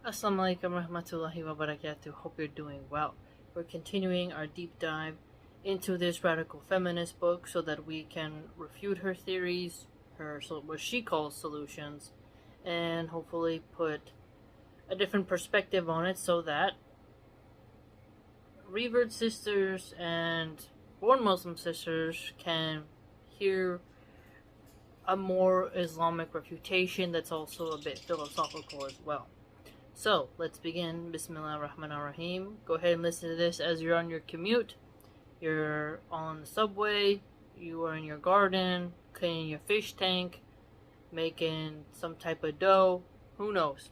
Assalamu alaikum rahmatullahi wa barakatuh. Hope you're doing well. We're continuing our deep dive into this radical feminist book so that we can refute her theories, what she calls solutions, and hopefully put a different perspective on it so that revert sisters and born Muslim sisters can hear a more Islamic refutation that's also a bit philosophical as well. So, let's begin. Bismillah ar-Rahman ar-Rahim. Go ahead and listen to this as you're on your commute. You're on the subway. You are in your garden, cleaning your fish tank, making some type of dough. Who knows?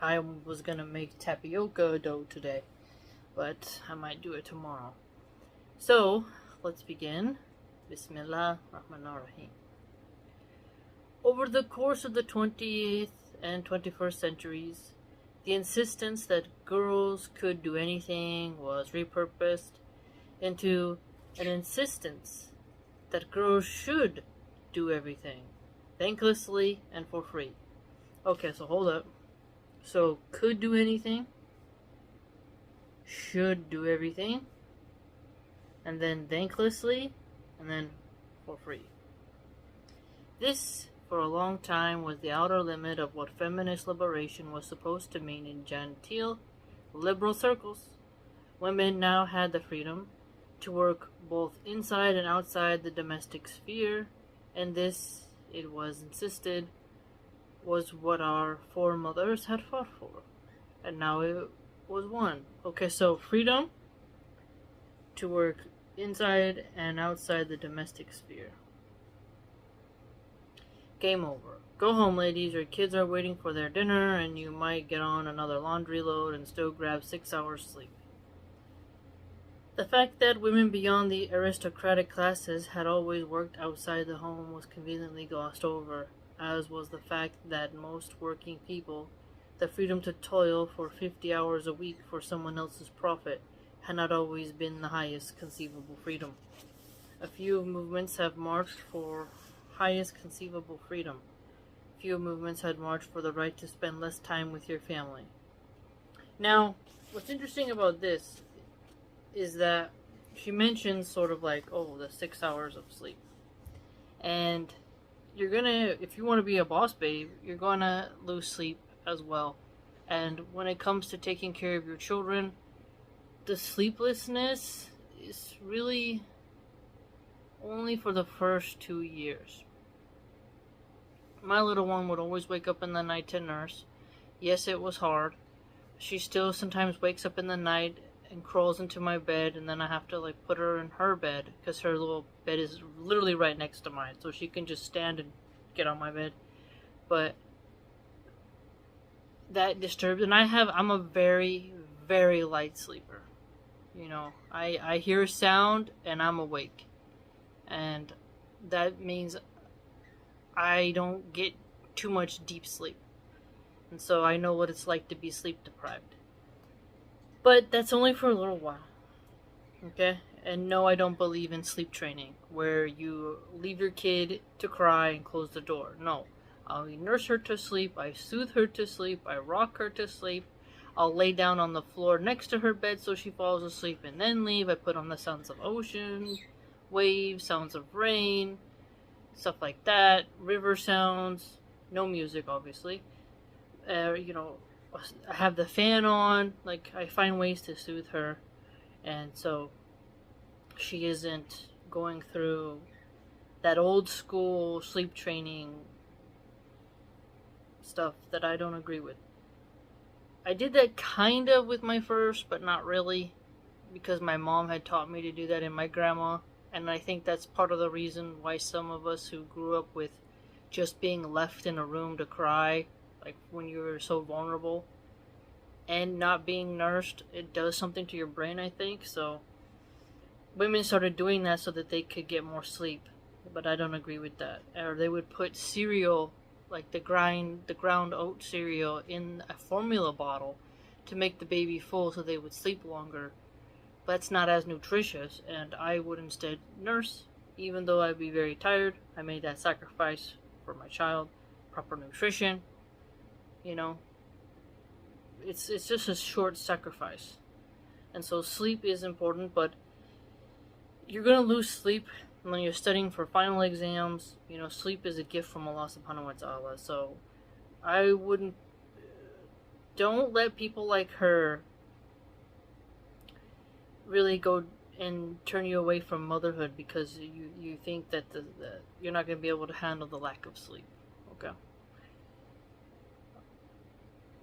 I was gonna make tapioca dough today, but I might do it tomorrow. So, let's begin. Bismillah ar-Rahman ar-Rahim. Over the course of the 20th and 21st centuries, the insistence that girls could do anything was repurposed into an insistence that girls should do everything, thanklessly and for free. Okay, so hold up. So, could do anything, should do everything, and then thanklessly, and then for free. This, for a long time, was the outer limit of what feminist liberation was supposed to mean in genteel, liberal circles. Women now had the freedom to work both inside and outside the domestic sphere, and this, it was insisted, was what our foremothers had fought for, and now it was won. Okay, so freedom to work inside and outside the domestic sphere. Game over. Go home, ladies. Your kids are waiting for their dinner, and you might get on another laundry load and still grab 6 hours sleep. The fact that women beyond the aristocratic classes had always worked outside the home was conveniently glossed over, as was the fact that most working people, the freedom to toil for 50 hours a week for someone else's profit, had not always been the highest conceivable freedom. A few movements have marched for highest conceivable freedom. Few movements had marched for the right to spend less time with your family. Now, what's interesting about this is that she mentions sort of like, the 6 hours of sleep. And you're gonna, if you want to be a boss babe, you're gonna lose sleep as well. And when it comes to taking care of your children, the sleeplessness is really only for the first 2 years. My little one would always wake up in the night to nurse. Yes, it was hard. She still sometimes wakes up in the night and crawls into my bed, and then I have to put her in her bed because her little bed is literally right next to mine, so she can just stand and get on my bed. But that disturbs, and I'm a very, very light sleeper. I hear a sound and I'm awake, and that means I don't get too much deep sleep. And so I know what it's like to be sleep deprived. But that's only for a little while. Okay? And no, I don't believe in sleep training, where you leave your kid to cry and close the door. No. I nurse her to sleep, I soothe her to sleep, I rock her to sleep, I'll lay down on the floor next to her bed so she falls asleep and then leave. I put on the sounds of ocean, waves, sounds of rain, stuff like that, river sounds, no music obviously. I have the fan on, I find ways to soothe her, and so she isn't going through that old school sleep training stuff that I don't agree with. I did that kind of with my first, but not really, because my mom had taught me to do that and my grandma. And I think that's part of the reason why some of us who grew up with just being left in a room to cry, when you were so vulnerable, and not being nursed, it does something to your brain, I think. So women started doing that so that they could get more sleep. But I don't agree with that. Or they would put cereal, the ground oat cereal, in a formula bottle to make the baby full so they would sleep longer. That's not as nutritious, and I would instead nurse, even though I'd be very tired. I made that sacrifice for my child. Proper nutrition, it's just a short sacrifice. And so sleep is important, but you're gonna lose sleep when you're studying for final exams. You know, sleep is a gift from Allah subhanahu wa ta'ala. So I wouldn't, don't let people like her really go and turn you away from motherhood because you think that you're not going to be able to handle the lack of sleep. Okay.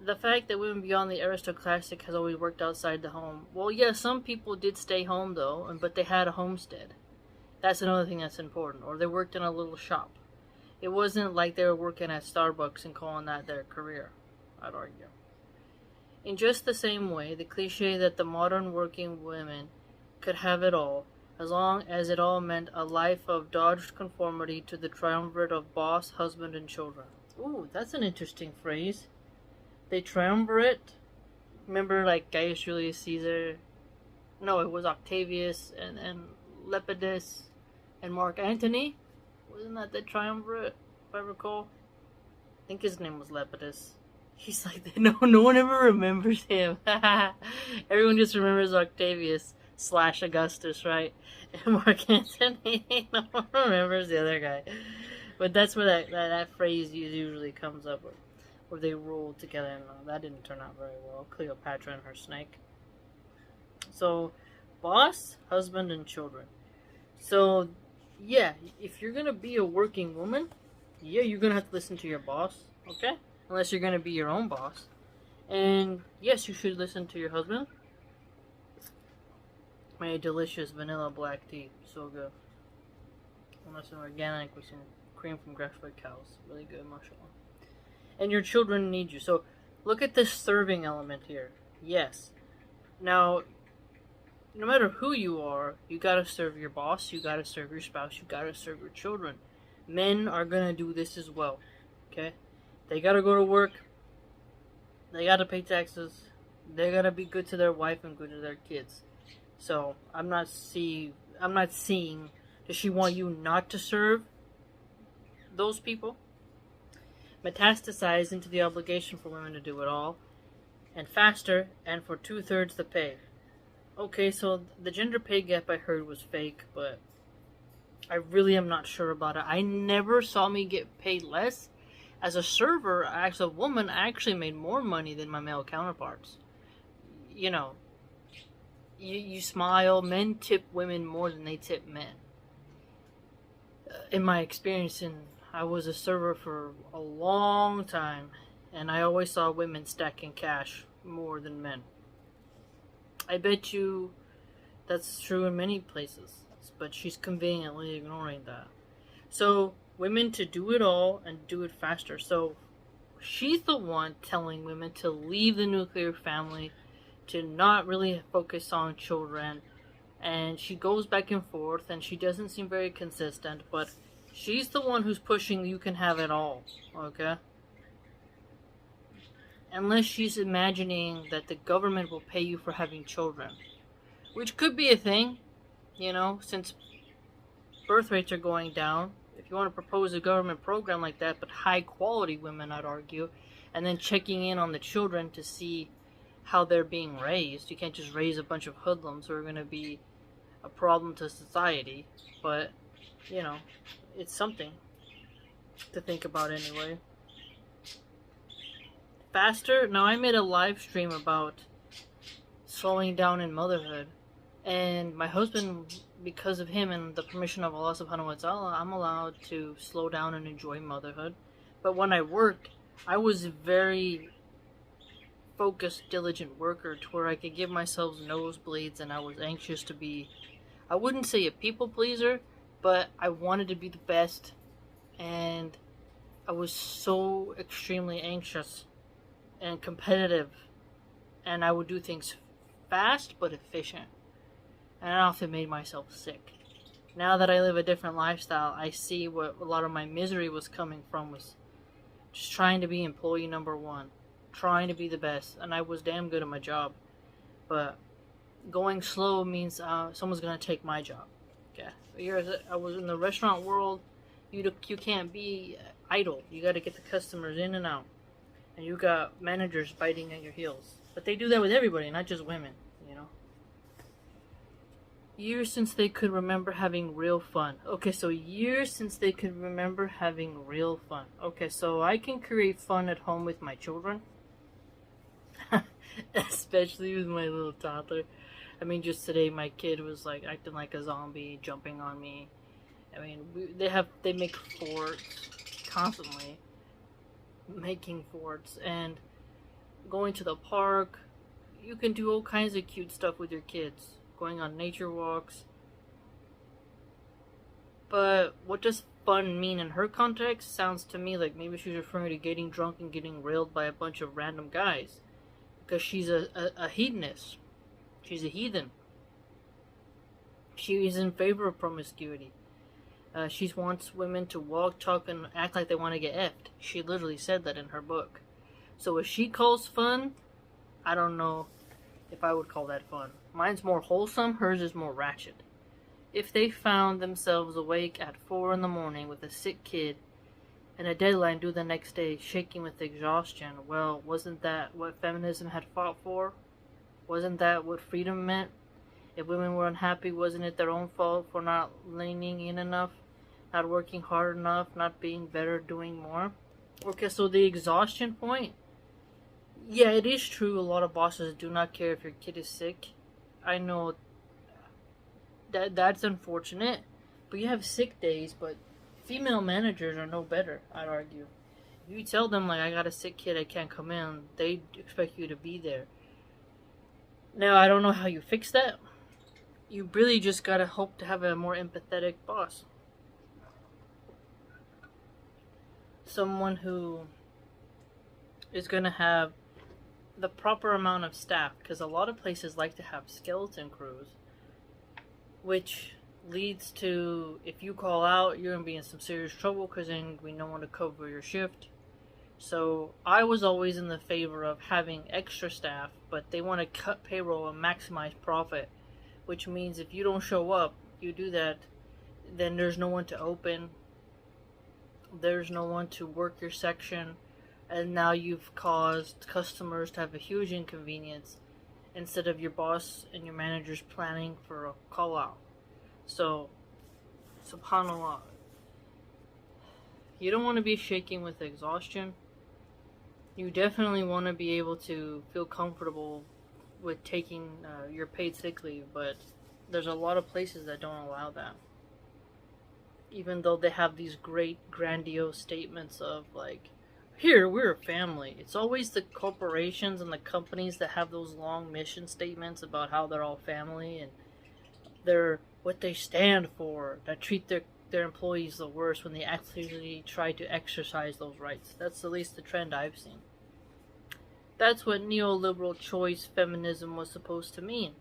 The fact that women beyond the aristocratic has always worked outside the home. Well, yeah, some people did stay home though, but they had a homestead. That's another thing that's important. Or they worked in a little shop. It wasn't like they were working at Starbucks and calling that their career, I'd argue. In just the same way, the cliche that the modern working women could have it all, as long as it all meant a life of dodged conformity to the triumvirate of boss, husband, and children. Ooh, that's an interesting phrase. The triumvirate. Remember, like Gaius Julius Caesar? No, it was Octavius and Lepidus and Mark Antony. Wasn't that the triumvirate, if I recall? I think his name was Lepidus. He's like, no one ever remembers him. Everyone just remembers Octavius / Augustus, right? And Mark Antony, no one remembers the other guy. But that's where that phrase usually comes up, where they ruled together, and that didn't turn out very well. Cleopatra and her snake. So, boss, husband, and children. So, yeah, if you're gonna be a working woman, yeah, you're gonna have to listen to your boss, okay? Unless you're gonna be your own boss. And yes, you should listen to your husband. Made a delicious vanilla black tea, so good. Unless it's organic with some cream from grass-fed cows, really good, mashallah. And your children need you. So look at this serving element here. Yes. Now, no matter who you are, you gotta serve your boss, you gotta serve your spouse, you gotta serve your children. Men are gonna do this as well. Okay? They gotta go to work. They gotta pay taxes. They gotta be good to their wife and good to their kids. So I'm not seeing. Does she want you not to serve those people? Metastasize into the obligation for women to do it all, and faster, and for 2/3 the pay. Okay, so the gender pay gap I heard was fake, but I really am not sure about it. I never saw me get paid less. As a server, as a woman, I actually made more money than my male counterparts. You know, you smile, men tip women more than they tip men. In my experience, I was a server for a long time, and I always saw women stacking cash more than men. I bet you that's true in many places, but she's conveniently ignoring that. So, women to do it all and do it faster. So, she's the one telling women to leave the nuclear family, to not really focus on children, and she goes back and forth, and she doesn't seem very consistent, but she's the one who's pushing you can have it all, okay? Unless she's imagining that the government will pay you for having children, which could be a thing, you know, since birth rates are going down. If you want to propose a government program like that, but high quality women, I'd argue, and then checking in on the children to see how they're being raised. You can't just raise a bunch of hoodlums who are going to be a problem to society, but, you know, it's something to think about anyway. Faster? Now, I made a live stream about slowing down in motherhood, and my husband, because of him and the permission of Allah subhanahu wa ta'ala, I'm allowed to slow down and enjoy motherhood. But when I worked, I was a very focused, diligent worker to where I could give myself nosebleeds, and I was anxious to be, I wouldn't say a people pleaser, but I wanted to be the best, and I was so extremely anxious and competitive, and I would do things fast but efficient, and I often made myself sick. Now that I live a different lifestyle, I see what a lot of my misery was coming from, was just trying to be employee number one, trying to be the best, and I was damn good at my job, but going slow means someone's gonna take my job. Okay, I was in the restaurant world. You can't be idle. You got to get the customers in and out. and you got managers biting at your heels. But they do that with everybody, not just women, you know. Years since they could remember having real fun. Okay, so years since they could remember having real fun. Okay, so I can create fun at home with my children. Especially with my little toddler. I mean, just today my kid was like acting like a zombie, jumping on me. I mean, they make forts constantly, making forts and going to the park. You can do all kinds of cute stuff with your kids, going on nature walks. But what does fun mean in her context? Sounds to me like maybe she's referring to getting drunk and getting railed by a bunch of random guys. Because she's a hedonist. She's a heathen. She is in favor of promiscuity. She wants women to walk, talk, and act like they want to get effed. She literally said that in her book. So if she calls fun, I don't know if I would call that fun. Mine's more wholesome, hers is more ratchet. If they found themselves awake at 4 in the morning with a sick kid and a deadline due the next day, shaking with exhaustion, well, wasn't that what feminism had fought for? Wasn't that what freedom meant? If women were unhappy, wasn't it their own fault for not leaning in enough, not working hard enough, not being better, doing more? Okay, so the exhaustion point. Yeah, it is true a lot of bosses do not care if your kid is sick. I know that's unfortunate, but you have sick days, but female managers are no better, I'd argue. If you tell them, like, I got a sick kid, I can't come in, they expect you to be there. Now, I don't know how you fix that. You really just gotta hope to have a more empathetic boss. Someone who is gonna have the proper amount of staff, because a lot of places like to have skeleton crews, which leads to, if you call out, you're gonna be in some serious trouble because then we don't want to cover your shift. So I was always in the favor of having extra staff, but they want to cut payroll and maximize profit, which means if you don't show up, you do that, then there's no one to open, there's no one to work your section, and now you've caused customers to have a huge inconvenience instead of your boss and your managers planning for a call out. So, subhanAllah, you don't want to be shaking with exhaustion. You definitely want to be able to feel comfortable with taking your paid sick leave, but there's a lot of places that don't allow that. Even though they have these great grandiose statements of like, here, we're a family. It's always the corporations and the companies that have those long mission statements about how they're all family and they're what they stand for, that treat their employees the worst when they actually try to exercise those rights. That's at least the trend I've seen. That's what neoliberal choice feminism was supposed to mean,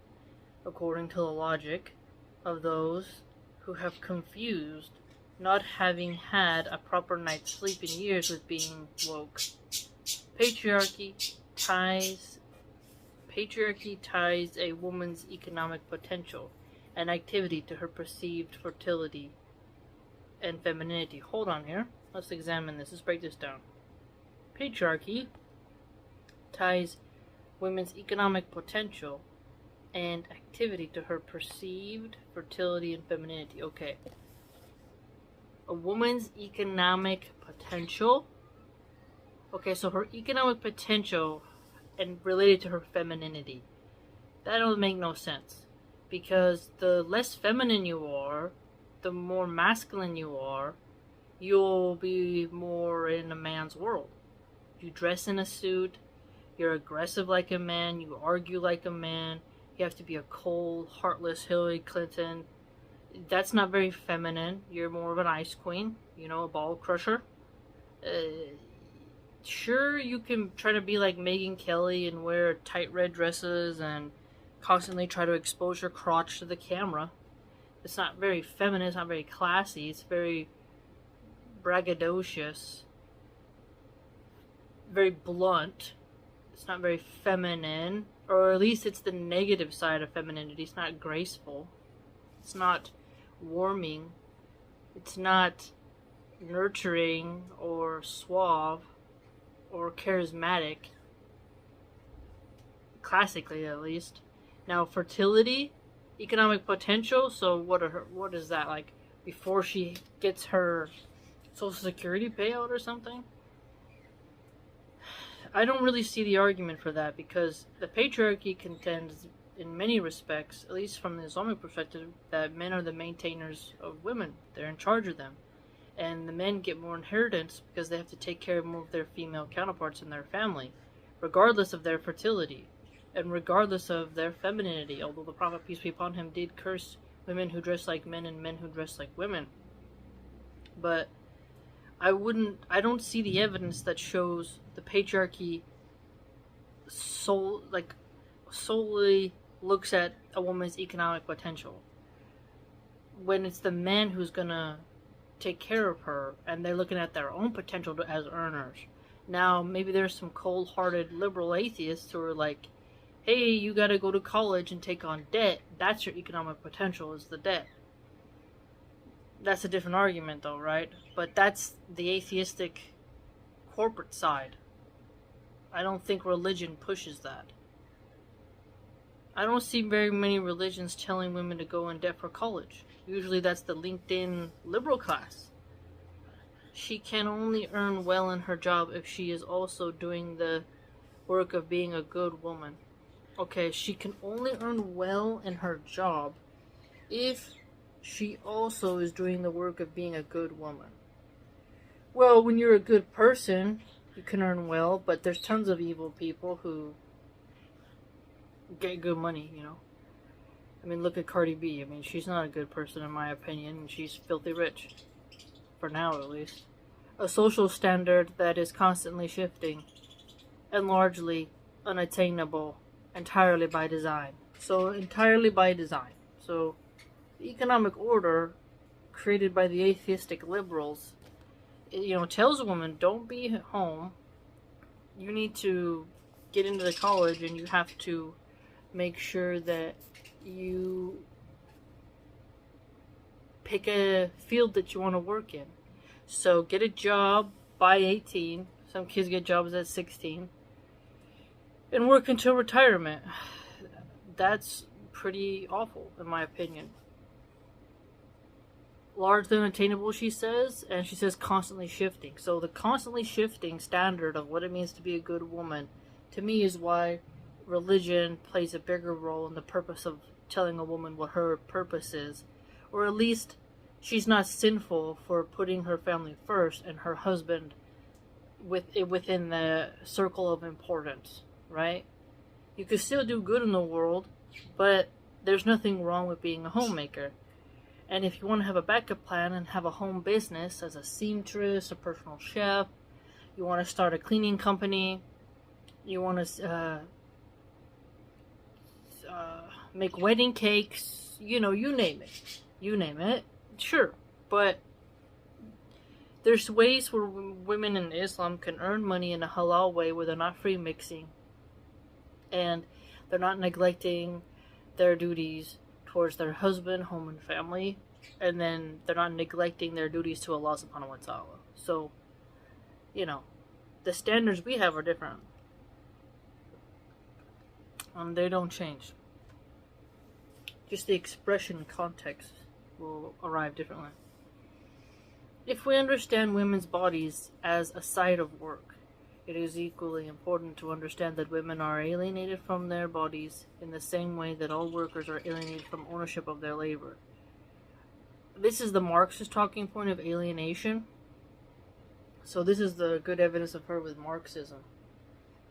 according to the logic of those who have confused not having had a proper night's sleep in years with being woke. Patriarchy ties a woman's economic potential and activity to her perceived fertility and femininity. Hold on here. Let's examine this. Let's break this down. Patriarchy ties women's economic potential and activity to her perceived fertility and femininity. Okay. A woman's economic potential. Okay, so her economic potential and related to her femininity. That don't make no sense. Because the less feminine you are, the more masculine you are, you'll be more in a man's world. You dress in a suit, you're aggressive like a man, you argue like a man, you have to be a cold, heartless Hillary Clinton. That's not very feminine. You're more of an ice queen, you know, a ball crusher. Sure, you can try to be like Megyn Kelly and wear tight red dresses and constantly try to expose your crotch to the camera. It's not very feminine, it's not very classy, it's very braggadocious, very blunt. It's not very feminine, or at least it's the negative side of femininity. It's not graceful. It's not warming. It's not nurturing or suave. or charismatic, classically at least. Now, fertility, economic potential. So what is that like? Before she gets her Social Security payout or something? I don't really see the argument for that because the patriarchy contends, in many respects, at least from the Islamic perspective, that men are the maintainers of women. They're in charge of them. And the men get more inheritance because they have to take care of more of their female counterparts in their family, regardless of their fertility and regardless of their femininity, although the Prophet, peace be upon him, did curse women who dress like men and men who dress like women. But I don't see the evidence that shows the patriarchy solely looks at a woman's economic potential. When it's the man who's gonna take care of her, and they're looking at their own potential as earners. Now, maybe there's some cold-hearted liberal atheists who are like, hey, you gotta go to college and take on debt. That's your economic potential, is the debt. That's a different argument, though, right? But that's the atheistic corporate side. I don't think religion pushes that. I don't see very many religions telling women to go in debt for college. Usually that's the LinkedIn liberal class. She can only earn well in her job if she is also doing the work of being a good woman. Okay, she can only earn well in her job if she also is doing the work of being a good woman. Well, when you're a good person, you can earn well, but there's tons of evil people who get good money, you know. I mean, look at Cardi B. I mean, she's not a good person in my opinion, and she's filthy rich. For now, at least. A social standard that is constantly shifting, and largely unattainable, entirely by design. So, entirely by design. So, the economic order created by the atheistic liberals, tells a woman, don't be home. You need to get into the college, and you have to make sure that you pick a field that you want to work in. So get a job by 18. Some kids get jobs at 16. And work until retirement. That's pretty awful, in my opinion. Largely unattainable, she says, and she says constantly shifting. So the constantly shifting standard of what it means to be a good woman, to me, is why religion plays a bigger role in the purpose of telling a woman what her purpose is. Or at least she's not sinful for putting her family first and her husband within the circle of importance, right? You could still do good in the world, but there's nothing wrong with being a homemaker. And if you want to have a backup plan and have a home business as a seamstress, a personal chef, you want to start a cleaning company, you want to make wedding cakes, you name it. You name it, sure. But there's ways where women in Islam can earn money in a halal way where they're not free mixing and they're not neglecting their duties towards their husband, home, and family, and then they're not neglecting their duties to Allah subhanahu wa ta'ala. So, the standards we have are different. They don't change. Just the expression context will arrive differently. If we understand women's bodies as a site of work, it is equally important to understand that women are alienated from their bodies in the same way that all workers are alienated from ownership of their labor. This is the Marxist talking point of alienation. So this is the good evidence of her with Marxism.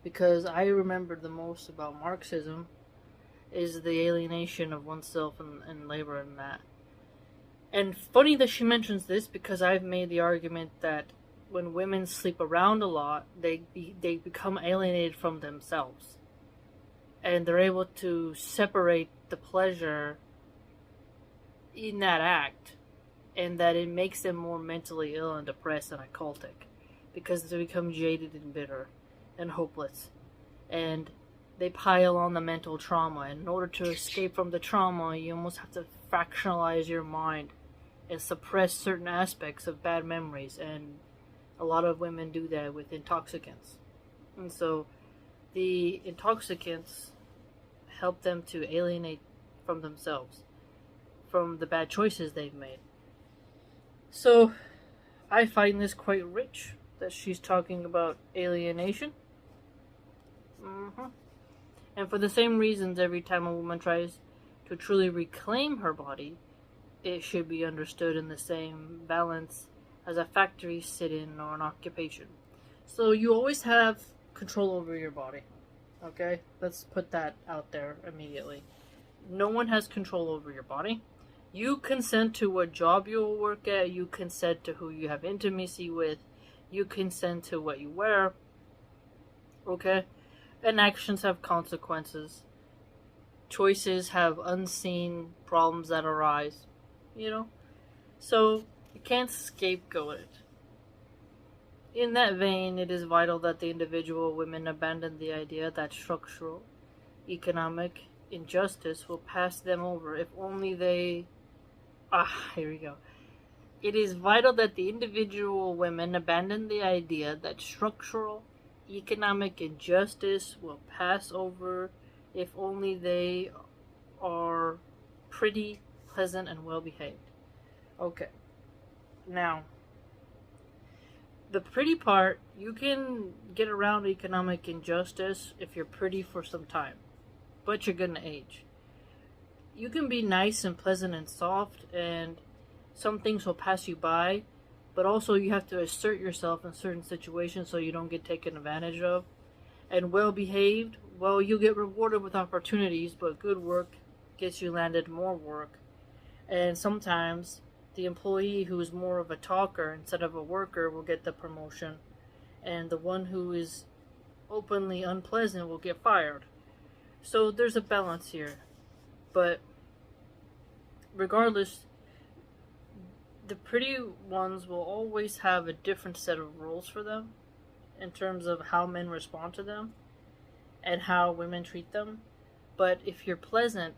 Because I remember the most about Marxism is the alienation of oneself and labor and that. And funny that she mentions this because I've made the argument that when women sleep around a lot, they become alienated from themselves. And they're able to separate the pleasure in that act, and that it makes them more mentally ill and depressed and occultic. Because they become jaded and bitter and hopeless. And they pile on the mental trauma. And in order to escape from the trauma, you almost have to fractionalize your mind and suppress certain aspects of bad memories. And a lot of women do that with intoxicants. And so the intoxicants help them to alienate from themselves, from the bad choices they've made. So I find this quite rich that she's talking about alienation. And for the same reasons, every time a woman tries to truly reclaim her body, it should be understood in the same balance as a factory sit-in or an occupation. So you always have control over your body. Okay? Let's put that out there immediately. No one has control over your body. You consent to what job you'll work at. You consent to who you have intimacy with. You consent to what you wear. Okay? And actions have consequences. Choices have unseen problems that arise. You know? So, you can't scapegoat it. In that vein, it is vital that the individual women abandon the idea that structural economic injustice will pass them over if only they... here we go. It is vital that the individual women abandon the idea that structural economic injustice will pass over if only they are pretty, pleasant, and well behaved. Okay. Now, the pretty part, you can get around economic injustice if you're pretty for some time, but you're gonna age. You can be nice and pleasant and soft, and some things will pass you by, but also you have to assert yourself in certain situations so you don't get taken advantage of. And well behaved, well, you'll get rewarded with opportunities, but good work gets you landed more work. And sometimes the employee who is more of a talker instead of a worker will get the promotion, and the one who is openly unpleasant will get fired. So there's a balance here. But regardless, the pretty ones will always have a different set of rules for them in terms of how men respond to them and how women treat them. But if you're pleasant,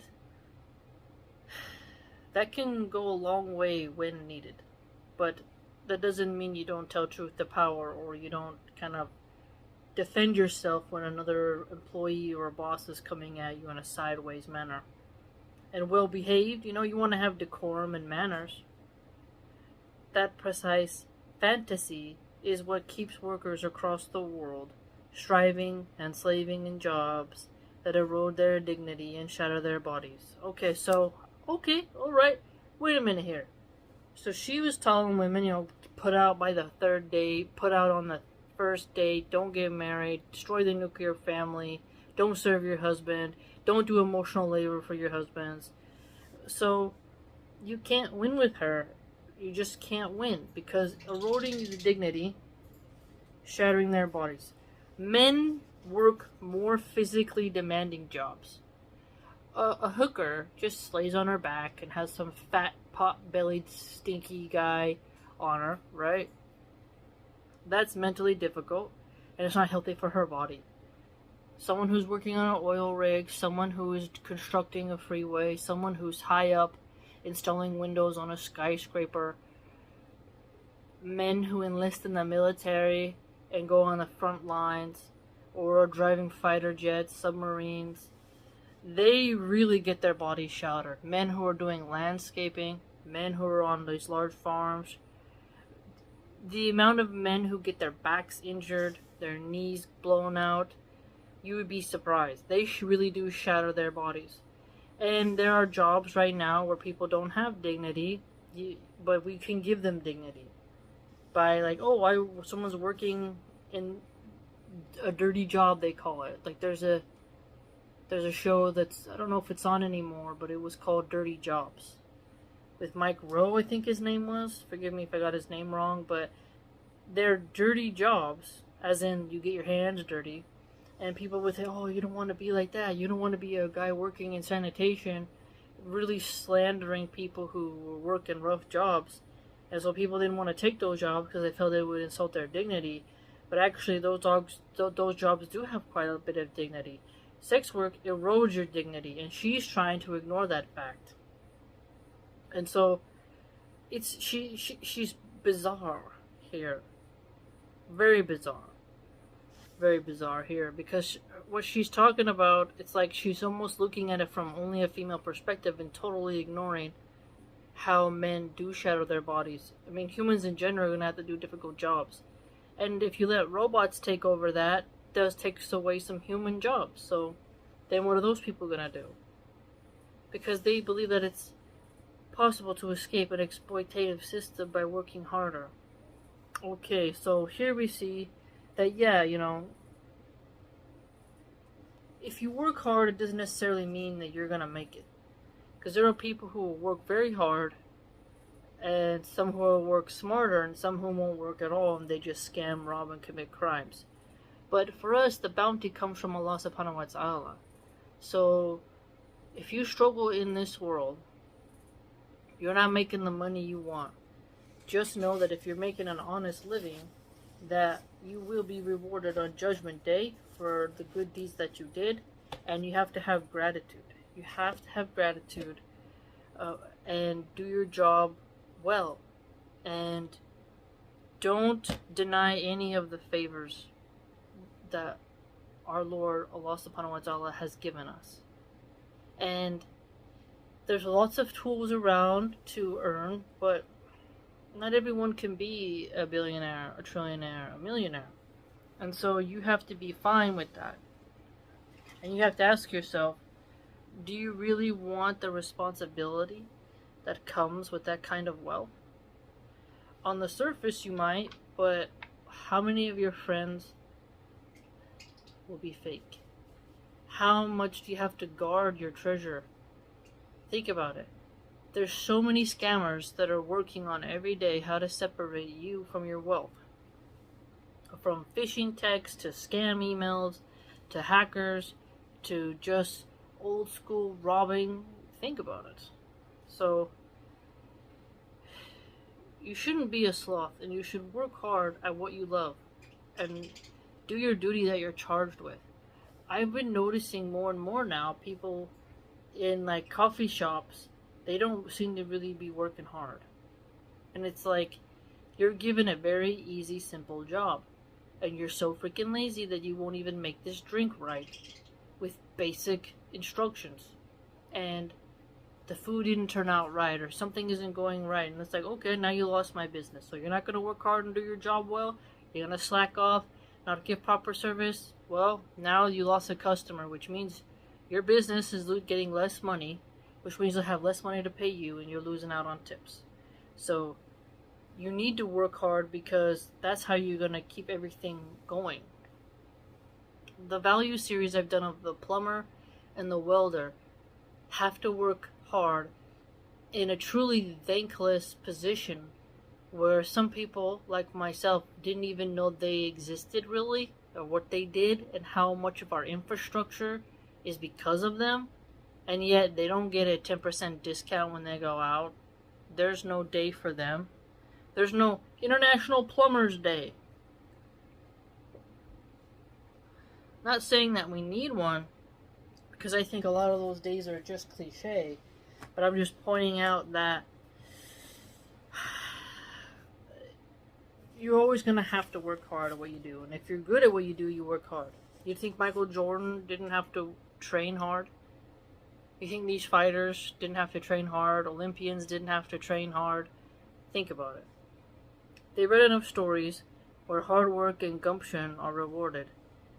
that can go a long way when needed. But that doesn't mean you don't tell truth to power, or you don't kind of defend yourself when another employee or boss is coming at you in a sideways manner. And well behaved, you want to have decorum and manners. That precise fantasy is what keeps workers across the world striving and slaving in jobs that erode their dignity and shatter their bodies. Okay, alright, wait a minute here. So she was telling women, put out by the third date, put out on the first date, don't get married, destroy the nuclear family, don't serve your husband, don't do emotional labor for your husbands. So you can't win with her. You just can't win, because eroding the dignity, shattering their bodies. Men work more physically demanding jobs. A hooker just lays on her back and has some fat, pot-bellied, stinky guy on her, right? That's mentally difficult, and it's not healthy for her body. Someone who's working on an oil rig, someone who is constructing a freeway, someone who's high up, installing windows on a skyscraper, men who enlist in the military and go on the front lines, or are driving fighter jets, submarines, they really get their bodies shattered. Men who are doing landscaping, men who are on these large farms, the amount of men who get their backs injured, their knees blown out, you would be surprised. They really do shatter their bodies. And there are jobs right now where people don't have dignity, but we can give them dignity. By someone's working in a dirty job, they call it. Like there's a show that's, I don't know if it's on anymore, but it was called Dirty Jobs. With Mike Rowe, I think his name was. Forgive me if I got his name wrong, but they're dirty jobs, as in you get your hands dirty. And people would say, oh, you don't want to be like that. You don't want to be a guy working in sanitation, really slandering people who work in rough jobs. And so people didn't want to take those jobs because they felt it would insult their dignity. But actually, those jobs do have quite a bit of dignity. Sex work erodes your dignity, and she's trying to ignore that fact. And so, she's bizarre here. Very bizarre. very bizarre here because what she's talking about, it's like she's almost looking at it from only a female perspective and totally ignoring how men do shadow their bodies. I mean, humans in general are going to have to do difficult jobs. And if you let robots take over that, does takes away some human jobs. So then what are those people going to do? Because they believe that it's possible to escape an exploitative system by working harder. Okay, so here we see that, yeah, if you work hard, it doesn't necessarily mean that you're going to make it. Because there are people who will work very hard, and some who will work smarter, and some who won't work at all, and they just scam, rob, and commit crimes. But for us, the bounty comes from Allah subhanahu wa ta'ala. So, if you struggle in this world, you're not making the money you want. Just know that if you're making an honest living, that you will be rewarded on Judgment Day for the good deeds that you did, and you have to have gratitude. You have to have gratitude and do your job well. And don't deny any of the favors that our Lord Allah subhanahu wa ta'ala has given us. And there's lots of tools around to earn, but not everyone can be a billionaire, a trillionaire, a millionaire. And so you have to be fine with that. And you have to ask yourself, do you really want the responsibility that comes with that kind of wealth? On the surface you might, but how many of your friends will be fake? How much do you have to guard your treasure? Think about it. There's so many scammers that are working on every day how to separate you from your wealth. From phishing texts to scam emails to hackers to just old school robbing. Think about it. So you shouldn't be a sloth, and you should work hard at what you love and do your duty that you're charged with. I've been noticing more and more now, people in like coffee shops, they don't seem to really be working hard. And it's like, you're given a very easy, simple job, and you're so freaking lazy that you won't even make this drink right with basic instructions. And the food didn't turn out right, or something isn't going right, and it's like, okay, now you lost my business. So you're not going to work hard and do your job well? You're going to slack off, not give proper service? Well, now you lost a customer, which means your business is getting less money, which means they'll have less money to pay you, and you're losing out on tips. So you need to work hard, because that's how you're going to keep everything going. The value series I've done of the plumber and the welder have to work hard in a truly thankless position, where some people, like myself, didn't even know they existed really, or what they did, and how much of our infrastructure is because of them. And yet they don't get a 10% discount when they go out. There's no day for them. There's no International Plumbers Day. Not saying that we need one, because I think a lot of those days are just cliche, but I'm just pointing out that you're always going to have to work hard at what you do. And if you're good at what you do, you work hard. You think Michael Jordan didn't have to train hard? You think these fighters didn't have to train hard? Olympians didn't have to train hard? Think about it. They read enough stories where hard work and gumption are rewarded.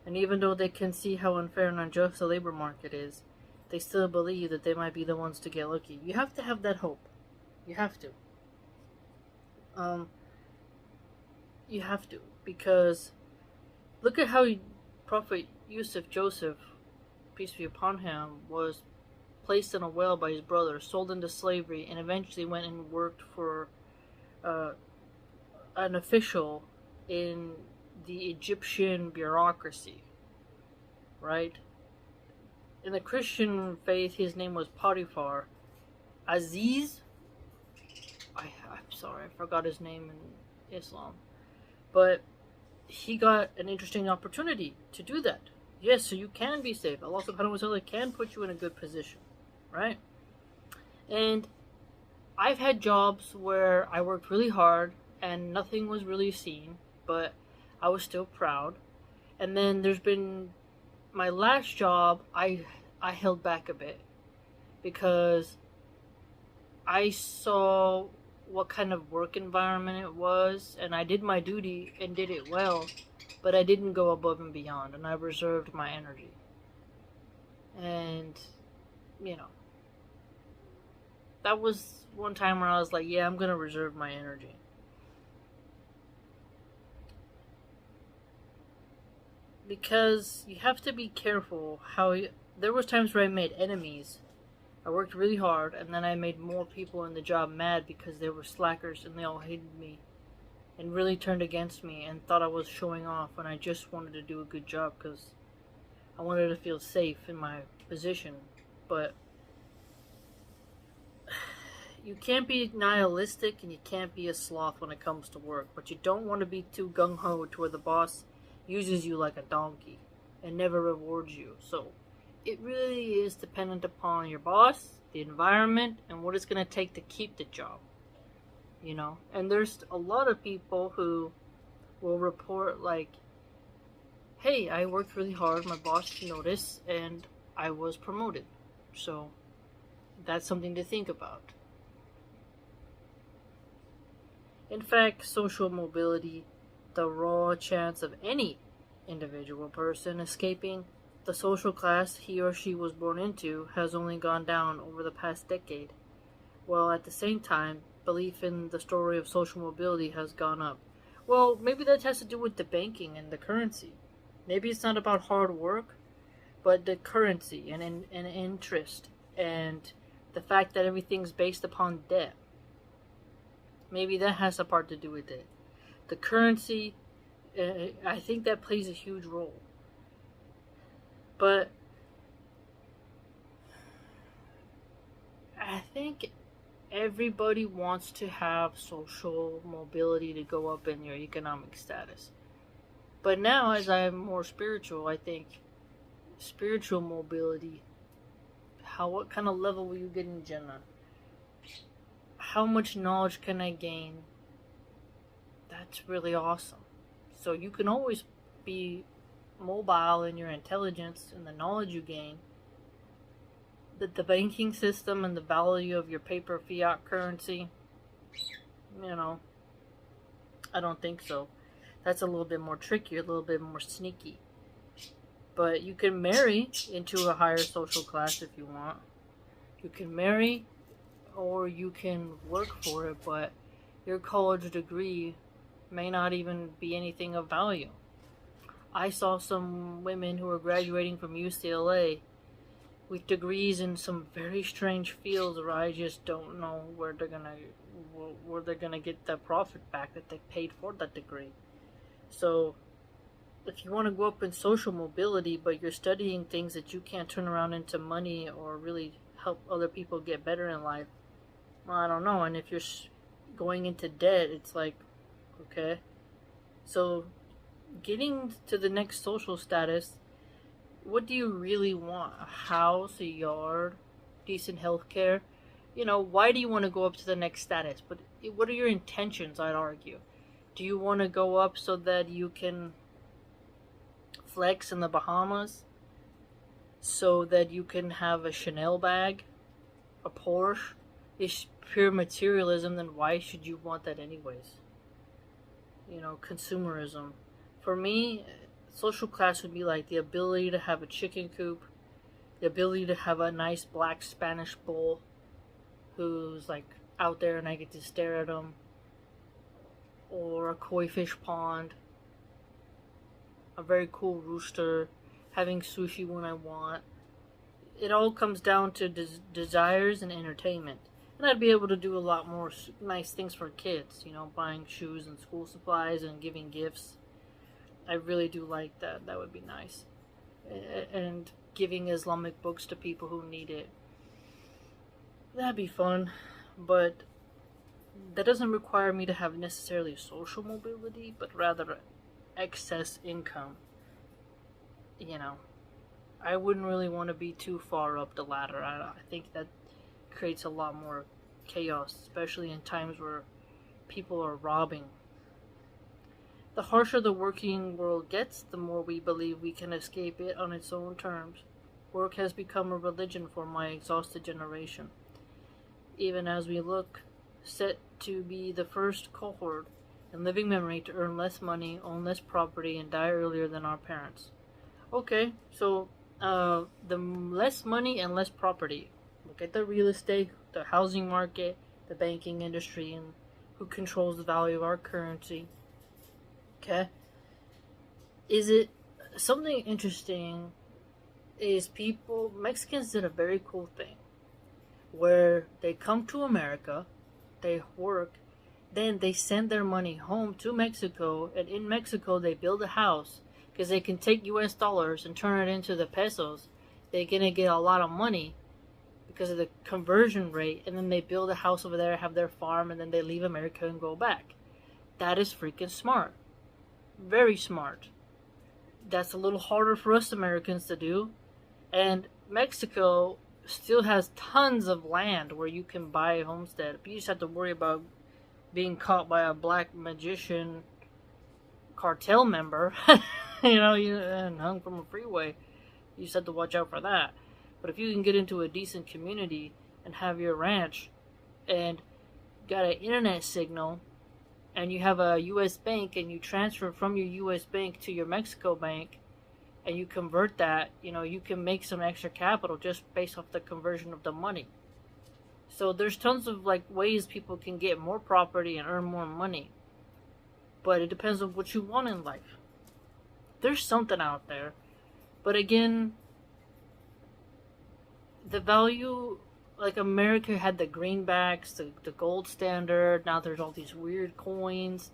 And even though they can see how unfair and unjust the labor market is, they still believe that they might be the ones to get lucky. You have to have that hope. You have to. You have to. Because look at how Prophet Yusuf Joseph, peace be upon him, was placed in a well by his brother, sold into slavery, and eventually went and worked for an official in the Egyptian bureaucracy, right? In the Christian faith, his name was Potiphar. Aziz? I'm sorry, I forgot his name in Islam. But he got an interesting opportunity to do that. Yes, so you can be saved. Allah subhanahu wa ta'ala can put you in a good position, right? And I've had jobs where I worked really hard and nothing was really seen, but I was still proud. And then there's been my last job, I held back a bit because I saw what kind of work environment it was, and I did my duty and did it well, but I didn't go above and beyond, and I reserved my energy. And, you know, that was one time where I was like, yeah, I'm gonna reserve my energy. Because you have to be careful how there was times where I made enemies. I worked really hard, and then I made more people in the job mad because they were slackers and they all hated me and really turned against me and thought I was showing off when I just wanted to do a good job because I wanted to feel safe in my position. But you can't be nihilistic and you can't be a sloth when it comes to work, but you don't want to be too gung-ho to where the boss uses you like a donkey and never rewards you. So it really is dependent upon your boss, the environment, and what it's going to take to keep the job. You know? And there's a lot of people who will report like, hey, I worked really hard, my boss noticed, and I was promoted. So that's something to think about. In fact, social mobility, the raw chance of any individual person escaping the social class he or she was born into, has only gone down over the past decade, while at the same time, belief in the story of social mobility has gone up. Well, maybe that has to do with the banking and the currency. Maybe it's not about hard work, but the currency and interest and the fact that everything's based upon debt. Maybe that has a part to do with it. The currency, I think that plays a huge role. But I think everybody wants to have social mobility to go up in your economic status. But now, as I'm more spiritual, I think spiritual mobility, what kind of level will you get in Jannah? How much knowledge can I gain? That's really awesome. So you can always be mobile in your intelligence and the knowledge you gain. The banking system and the value of your paper fiat currency, I don't think so. That's a little bit more tricky, a little bit more sneaky. But you can marry into a higher social class if you want. You can marry or you can work for it, but your college degree may not even be anything of value. I saw some women who were graduating from UCLA with degrees in some very strange fields where I just don't know where they're gonna get the profit back that they paid for that degree. So if you want to go up in social mobility, but you're studying things that you can't turn around into money or really help other people get better in life, well, I don't know. And if you're going into debt, it's like, okay. So getting to the next social status, what do you really want? A house, a yard, decent health care? Why do you want to go up to the next status? But what are your intentions, I'd argue? Do you want to go up so that you can flex in the Bahamas? So that you can have a Chanel bag? A Porsche? It's pure materialism, then why should you want that anyways? Consumerism. For me, social class would be like the ability to have a chicken coop, the ability to have a nice black Spanish bull who's like out there and I get to stare at him, or a koi fish pond, a very cool rooster, having sushi when I want. It all comes down to desires and entertainment. And I'd be able to do a lot more nice things for kids, buying shoes and school supplies and giving gifts. I really do like that. That would be nice. And giving Islamic books to people who need it. That'd be fun. But that doesn't require me to have necessarily social mobility, but rather excess income. I wouldn't really want to be too far up the ladder. I think that creates a lot more chaos, especially in times where people are robbing. The harsher the working world gets, the more we believe we can escape it on its own terms. Work has become a religion for my exhausted generation, even as we look set to be the first cohort in living memory to earn less money, own less property, and die earlier than our parents. Okay, so the less money and less property. Look at the real estate, the housing market, the banking industry, and who controls the value of our currency. Okay? Is it something interesting? Is Mexicans did a very cool thing where they come to America, they work, then they send their money home to Mexico, and in Mexico they build a house because they can take US dollars and turn it into the pesos. They're gonna get a lot of money because of the conversion rate, and then they build a house over there, have their farm, and then they leave America and go back. That is freaking smart. Very smart. That's a little harder for us Americans to do. And Mexico still has tons of land where you can buy a homestead. But you just have to worry about being caught by a black magician cartel member, and hung from a freeway. You just have to watch out for that. But if you can get into a decent community and have your ranch and got an internet signal and you have a U.S. bank and you transfer from your U.S. bank to your Mexico bank and you convert that, you can make some extra capital just based off the conversion of the money. So there's tons of ways people can get more property and earn more money. But it depends on what you want in life. There's something out there. But again, the value, America had the greenbacks, the gold standard. Now there's all these weird coins.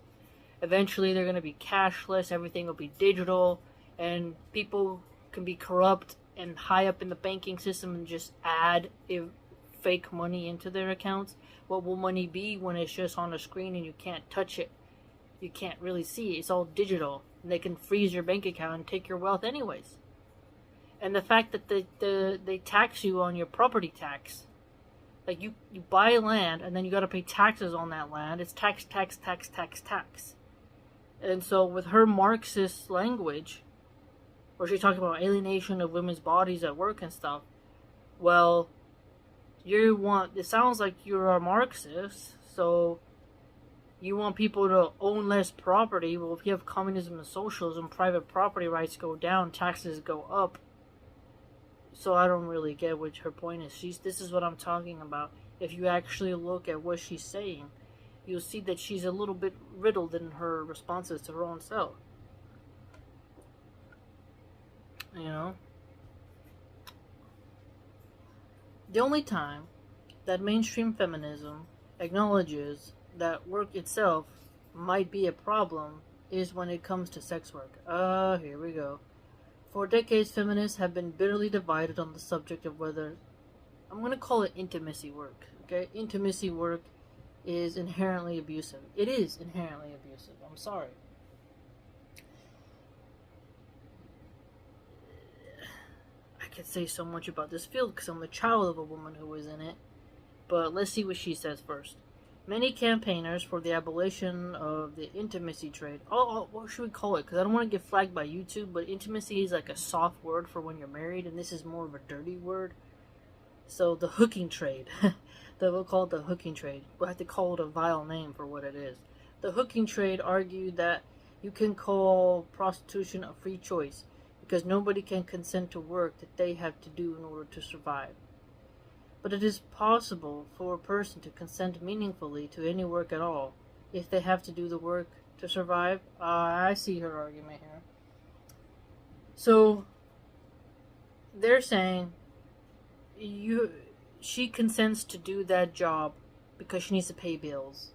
Eventually they're going to be cashless. Everything will be digital. And people can be corrupt and high up in the banking system and just add fake money into their accounts. What will money be when it's just on a screen and you can't touch it? You can't really see it. It's all digital. And they can freeze your bank account and take your wealth anyways. And the fact that they tax you on your property tax. You buy land and then you got to pay taxes on that land. It's tax. And so with her Marxist language, where she talks about alienation of women's bodies at work and stuff, well, it sounds like you're a Marxist, so you want people to own less property. Well, if you have communism and socialism, private property rights go down, taxes go up. So I don't really get what her point is. This is what I'm talking about. If you actually look at what she's saying, you'll see that she's a little bit riddled in her responses to her own self. The only time that mainstream feminism acknowledges that work itself might be a problem is when it comes to sex work. Here we go. For decades, feminists have been bitterly divided on the subject of whether, I'm going to call it intimacy work. Okay? Intimacy work is inherently abusive. It is inherently abusive. I'm sorry. I could say so much about this field because I'm the child of a woman who was in it. But let's see what she says first. Many campaigners for the abolition of the intimacy trade. What should we call it? Because I don't want to get flagged by YouTube, but intimacy is like a soft word for when you're married, and this is more of a dirty word. So the hooking trade. We'll call it the hooking trade. We'll have to call it a vile name for what it is. The hooking trade argued that you can call prostitution a free choice because nobody can consent to work that they have to do in order to survive. But it is possible for a person to consent meaningfully to any work at all if they have to do the work to survive. I see her argument here. So they're saying she consents to do that job because she needs to pay bills.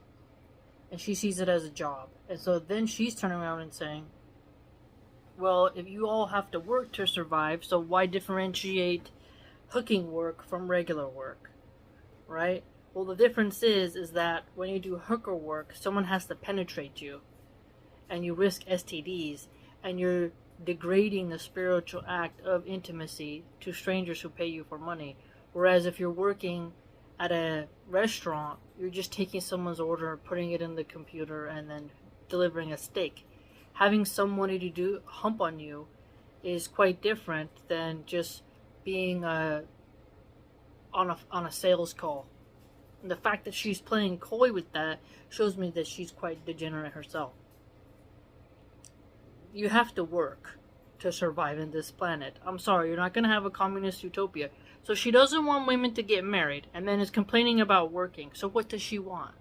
And she sees it as a job. And so then she's turning around and saying, well, if you all have to work to survive, so why differentiate hooking work from regular work, right? Well, the difference is that when you do hooker work, someone has to penetrate you, and you risk STDs, and you're degrading the spiritual act of intimacy to strangers who pay you for money. Whereas if you're working at a restaurant, you're just taking someone's order, putting it in the computer, and then delivering a steak. Having somebody to do hump on you is quite different than just being on a sales call. And the fact that she's playing coy with that shows me that she's quite degenerate herself. You have to work to survive in this planet. I'm sorry, you're not going to have a communist utopia. So she doesn't want women to get married and then is complaining about working. So what does she want?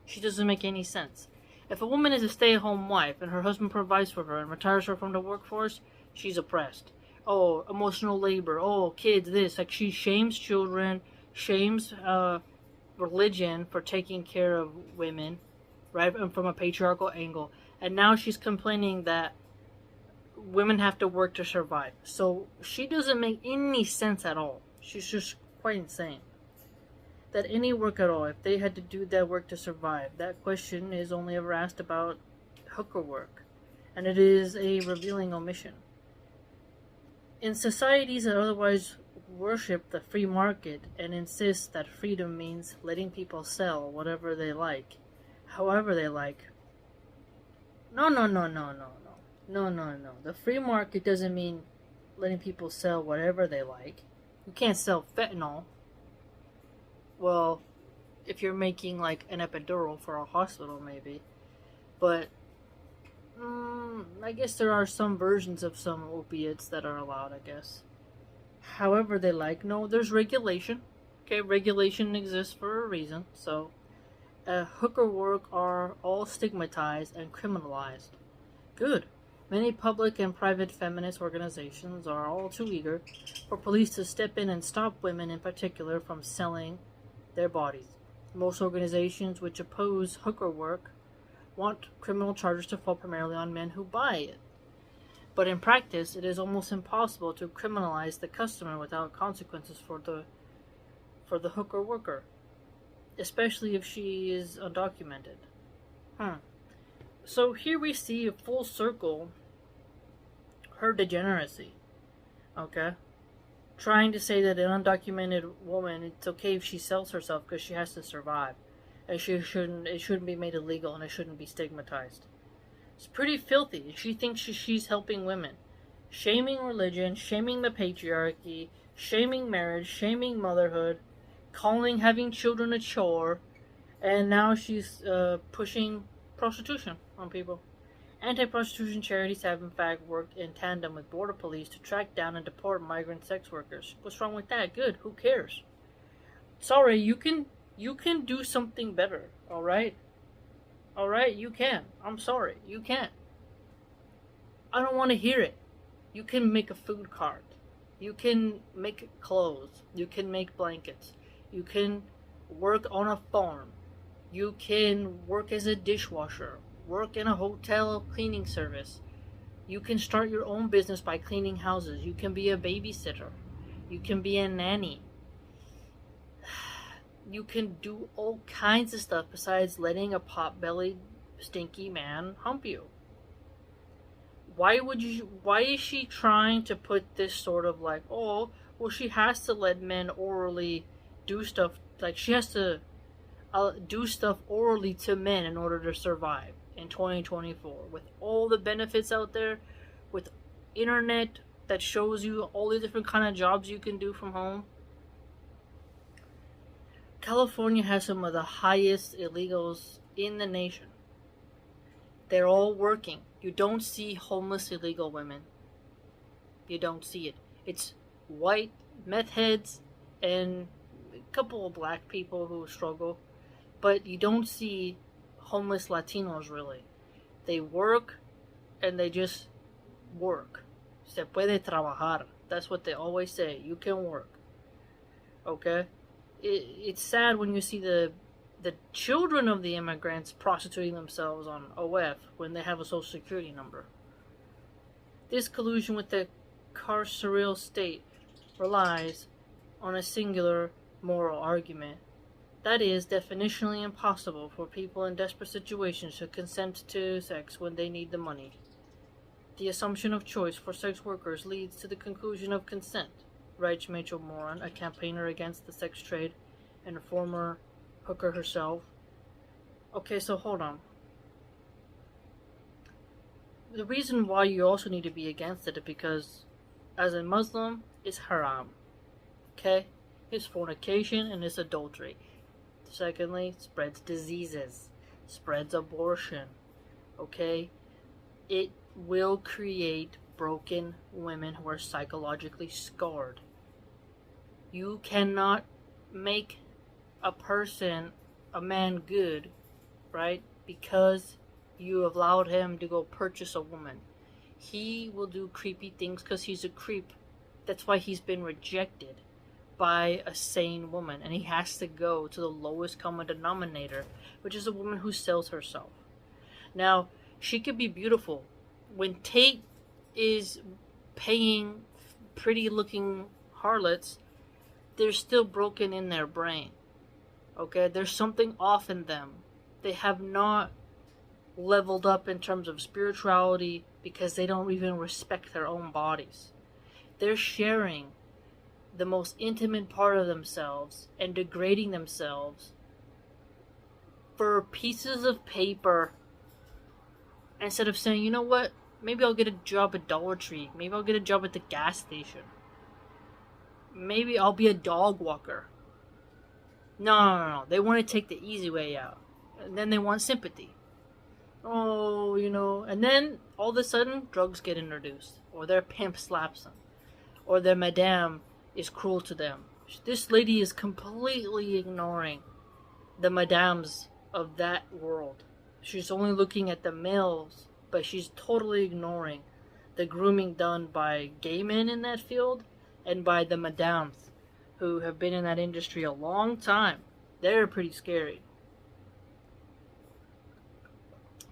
She doesn't make any sense. If a woman is a stay-at-home wife and her husband provides for her and retires her from the workforce, she's oppressed. Oh, emotional labor. Oh, kids, this. Like, she shames children, shames religion for taking care of women, right, and from a patriarchal angle. And now she's complaining that women have to work to survive. So she doesn't make any sense at all. She's just quite insane. That any work at all, if they had to do that work to survive, that question is only ever asked about hooker work. And it is a revealing omission. In societies that otherwise worship the free market and insist that freedom means letting people sell whatever they like, however they like. No. The free market doesn't mean letting people sell whatever they like. You can't sell fentanyl. Well, if you're making like an epidural for a hospital, maybe. But I guess there are some versions of some opiates that are allowed, I guess. However they like. No, there's regulation. Okay, regulation exists for a reason. So, hooker work are all stigmatized and criminalized. Good. Many public and private feminist organizations are all too eager for police to step in and stop women in particular from selling their bodies. Most organizations which oppose hooker work want criminal charges to fall primarily on men who buy it. But in practice, it is almost impossible to criminalize the customer without consequences for the hooker worker, especially if she is undocumented. So here we see a full circle her degeneracy. Okay? Trying to say that an undocumented woman, it's okay if she sells herself because she has to survive. And it shouldn't be made illegal and it shouldn't be stigmatized. It's pretty filthy. She thinks she's helping women. Shaming religion, shaming the patriarchy, shaming marriage, shaming motherhood, calling having children a chore, and now she's pushing prostitution on people. Anti-prostitution charities have in fact worked in tandem with border police to track down and deport migrant sex workers. What's wrong with that? Good. Who cares? Sorry, you can do something better, alright? Alright, you can. I'm sorry, you can. I don't want to hear it. You can make a food cart. You can make clothes. You can make blankets. You can work on a farm. You can work as a dishwasher. Work in a hotel cleaning service. You can start your own business by cleaning houses. You can be a babysitter. You can be a nanny. You can do all kinds of stuff besides letting a pot-bellied, stinky man hump you. Why is she trying to put this sort of like, oh, well, she has to let men orally do stuff, like she has to do stuff orally to men in order to survive in 2024 with all the benefits out there, with internet that shows you all the different kind of jobs you can do from home. California has some of the highest illegals in the nation. They're all working. You don't see homeless illegal women. You don't see it. It's white meth heads and a couple of black people who struggle. But you don't see homeless Latinos really. They work and they just work. Se puede trabajar. That's what they always say. You can work. Okay? It's sad when you see the children of the immigrants prostituting themselves on OF when they have a social security number. This collusion with the carceral state relies on a singular moral argument. That is definitionally impossible for people in desperate situations to consent to sex when they need the money. The assumption of choice for sex workers leads to the conclusion of consent, writes Rachel Moran, a campaigner against the sex trade and a former hooker herself. Okay, so hold on. The reason why you also need to be against it is because, as a Muslim, it's haram. Okay? It's fornication and it's adultery. Secondly, spreads diseases, spreads abortion. Okay? It will create broken women who are psychologically scarred. You cannot make a person, a man, good, right? Because you allowed him to go purchase a woman. He will do creepy things because he's a creep. That's why he's been rejected by a sane woman, and he has to go to the lowest common denominator, which is a woman who sells herself. Now, she could be beautiful. When Tate is paying pretty looking harlots, they're still broken in their brain. Okay, there's something off in them. They have not leveled up in terms of spirituality because they don't even respect their own bodies. They're sharing the most intimate part of themselves and degrading themselves for pieces of paper instead of saying, you know what, maybe I'll get a job at Dollar Tree, maybe I'll get a job at the gas station, maybe I'll be a dog walker. No. They want to take the easy way out. And then they want sympathy. Oh, and then all of a sudden, drugs get introduced. Or their pimp slaps them. Or their madame is cruel to them. This lady is completely ignoring the madames of that world. She's only looking at the males, but she's totally ignoring the grooming done by gay men in that field and by the madames who have been in that industry a long time. They're pretty scary.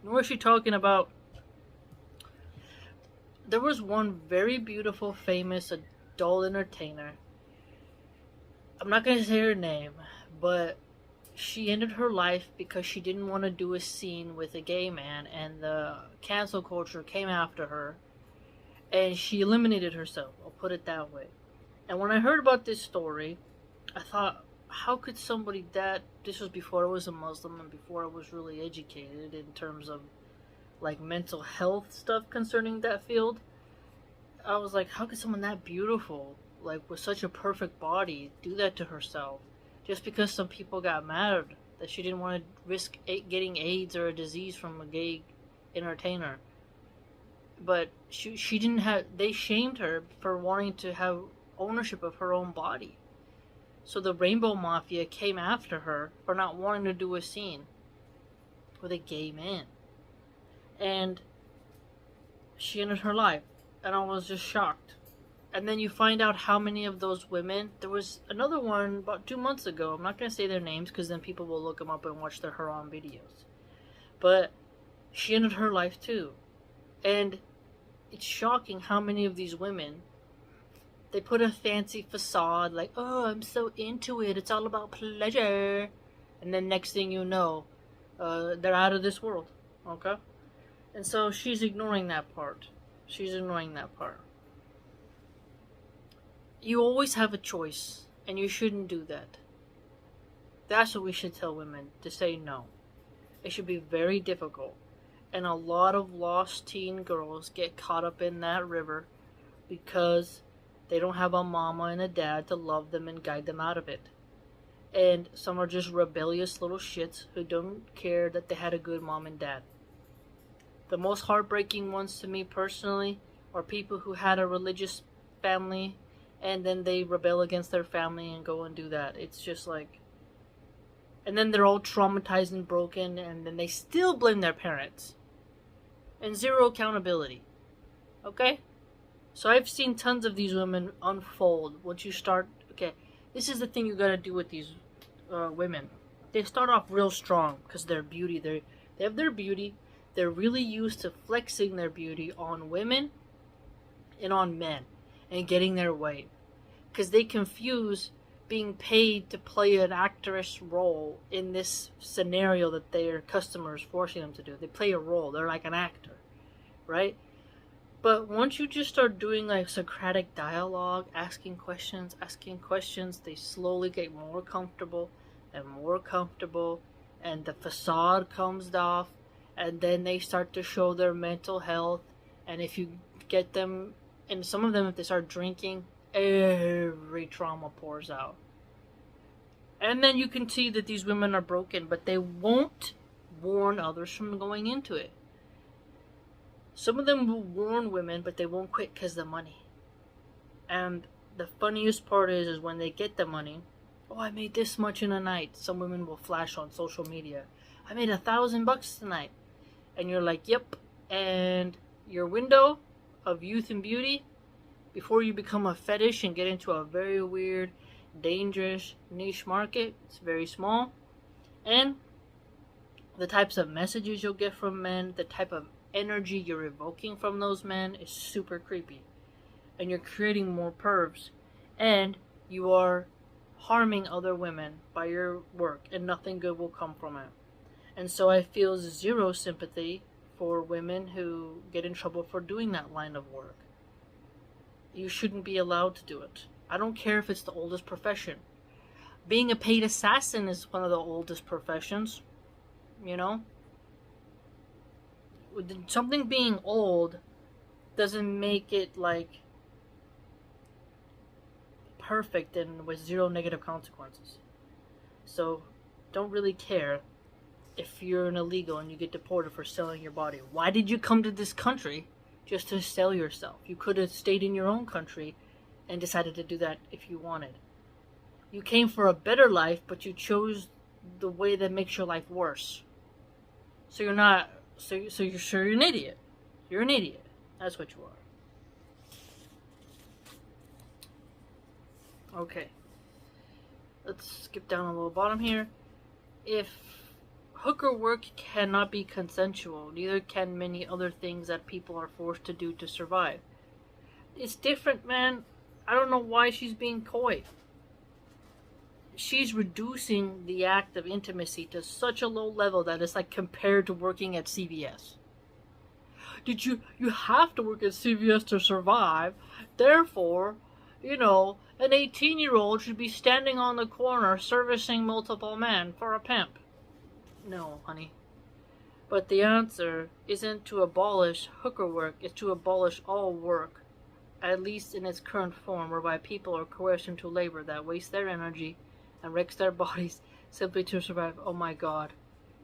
Nor is she talking about... There was one very beautiful, famous adult entertainer. I'm not going to say her name, but she ended her life because she didn't want to do a scene with a gay man, and the cancel culture came after her, and she eliminated herself. I'll put it that way. And when I heard about this story, I thought, how could somebody that... This was before I was a Muslim and before I was really educated in terms of like mental health stuff concerning that field. I was like, how could someone that beautiful, like with such a perfect body, do that to herself? Just because some people got mad that she didn't want to risk getting AIDS or a disease from a gay entertainer. But she didn't have... They shamed her for wanting to have ownership of her own body. So the Rainbow Mafia came after her for not wanting to do a scene with a gay man. And she ended her life. And I was just shocked. And then you find out how many of those women... There was another one about 2 months ago. I'm not going to say their names because then people will look them up and watch their haram videos. But she ended her life too. And it's shocking how many of these women... They put a fancy facade like, oh, I'm so into it. It's all about pleasure. And then next thing you know, they're out of this world. Okay? And so she's ignoring that part. You always have a choice. And you shouldn't do that. That's what we should tell women. To say no. It should be very difficult. And a lot of lost teen girls get caught up in that river because they don't have a mama and a dad to love them and guide them out of it. And some are just rebellious little shits who don't care that they had a good mom and dad. The most heartbreaking ones to me personally are people who had a religious family and then they rebel against their family and go and do that. It's just like... And then they're all traumatized and broken and then they still blame their parents. And zero accountability. Okay? So I've seen tons of these women unfold once you start... Okay, this is the thing you gotta do with these women. They start off real strong because their beauty. They have their beauty. They're really used to flexing their beauty on women and on men and getting their way. Because they confuse being paid to play an actress role in this scenario that their customers forcing them to do. They play a role. They're like an actor, right? But once you just start doing like Socratic dialogue, asking questions, they slowly get more comfortable, and the facade comes off, and then they start to show their mental health. And if you get them, and some of them, if they start drinking, every trauma pours out. And then you can see that these women are broken, but they won't warn others from going into it. Some of them will warn women, but they won't quit because of the money. And the funniest part is when they get the money, oh, I made this much in a night. Some women will flash on social media, I made $1,000 tonight. And you're like, yep. And your window of youth and beauty, before you become a fetish and get into a very weird, dangerous niche market, it's very small. And the types of messages you'll get from men, the type of energy you're evoking from those men is super creepy. And you're creating more pervs. And you are harming other women by your work, and nothing good will come from it. And so I feel zero sympathy for women who get in trouble for doing that line of work. You shouldn't be allowed to do it. I don't care if it's the oldest profession. Being a paid assassin is one of the oldest professions, you know? Something being old doesn't make it like perfect and with zero negative consequences. So don't really care if you're an illegal and you get deported for selling your body. Why did you come to this country just to sell yourself? You could have stayed in your own country and decided to do that if you wanted. You came for a better life, but you chose the way that makes your life worse. So you're not, so you're sure you're an idiot. You're an idiot. That's what you are. Okay. Let's skip down a little bottom here. If hooker work cannot be consensual, neither can many other things that people are forced to do to survive. It's different, man. I don't know why she's being coy. She's reducing the act of intimacy to such a low level that it's like compared to working at CVS. You have to work at CVS to survive. Therefore, an 18-year-old should be standing on the corner servicing multiple men for a pimp. No, honey. But the answer isn't to abolish hooker work, it's to abolish all work, at least in its current form, whereby people are coerced into labor that wastes their energy and wrecks their bodies simply to survive. Oh my God.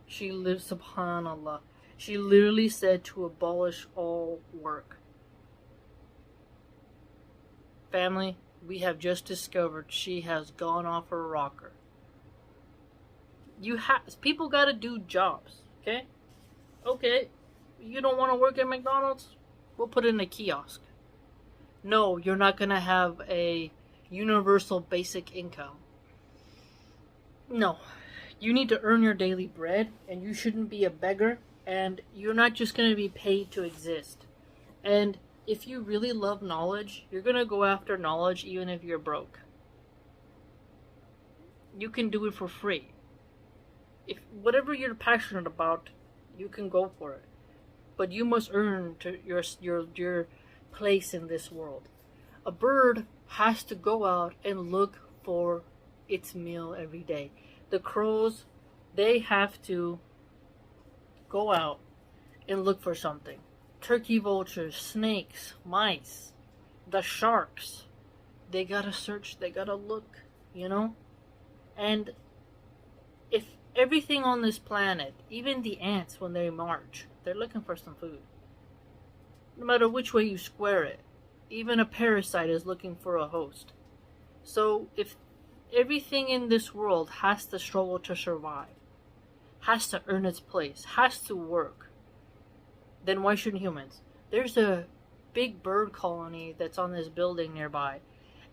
She lives, subhanallah. She literally said to abolish all work. Family, we have just discovered she has gone off her rocker. People gotta do jobs, okay? Okay, you don't want to work at McDonald's? We'll put in a kiosk. No, you're not gonna have a universal basic income. No, you need to earn your daily bread, and you shouldn't be a beggar, and you're not just gonna be paid to exist. And if you really love knowledge, you're gonna go after knowledge even if you're broke. You can do it for free. If whatever you're passionate about, you can go for it. But you must earn your place in this world. A bird has to go out and look for its meal every day. The crows, they have to go out and look for something. Turkey vultures, snakes, mice, the sharks, they gotta search, they gotta look, And if everything on this planet, even the ants when they march, they're looking for some food. No matter which way you square it, even a parasite is looking for a host. So if everything in this world has to struggle to survive, has to earn its place, has to work, then why shouldn't humans? There's a big bird colony that's on this building nearby.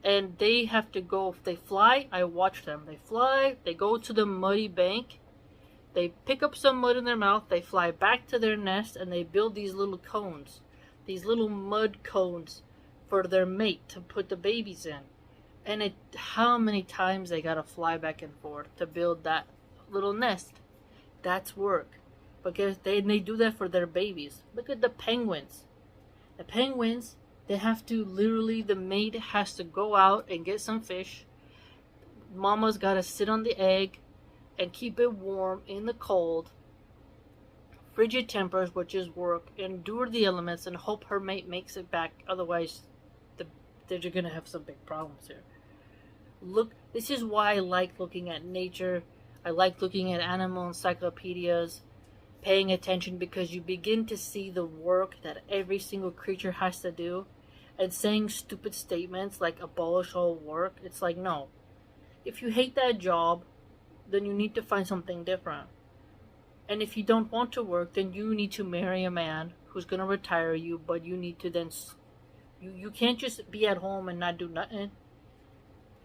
And they have to go, if they fly, I watch them. They fly, they go to the muddy bank, they pick up some mud in their mouth, they fly back to their nest, and they build these little cones, these little mud cones for their mate to put the babies in. And how many times they gotta fly back and forth to build that little nest? That's work. Because they do that for their babies. Look at the penguins. The penguins, they have to literally, the mate has to go out and get some fish. Mama's got to sit on the egg and keep it warm in the cold frigid tempers, which is work, endure the elements, and hope her mate makes it back. Otherwise, they're going to have some big problems here. Look, this is why I like looking at nature. I like looking at animal encyclopedias, paying attention, because you begin to see the work that every single creature has to do. And saying stupid statements like abolish all work, it's like, no. If you hate that job, then you need to find something different. And if you don't want to work, then you need to marry a man who's going to retire you, but you need to then... You can't just be at home and not do nothing.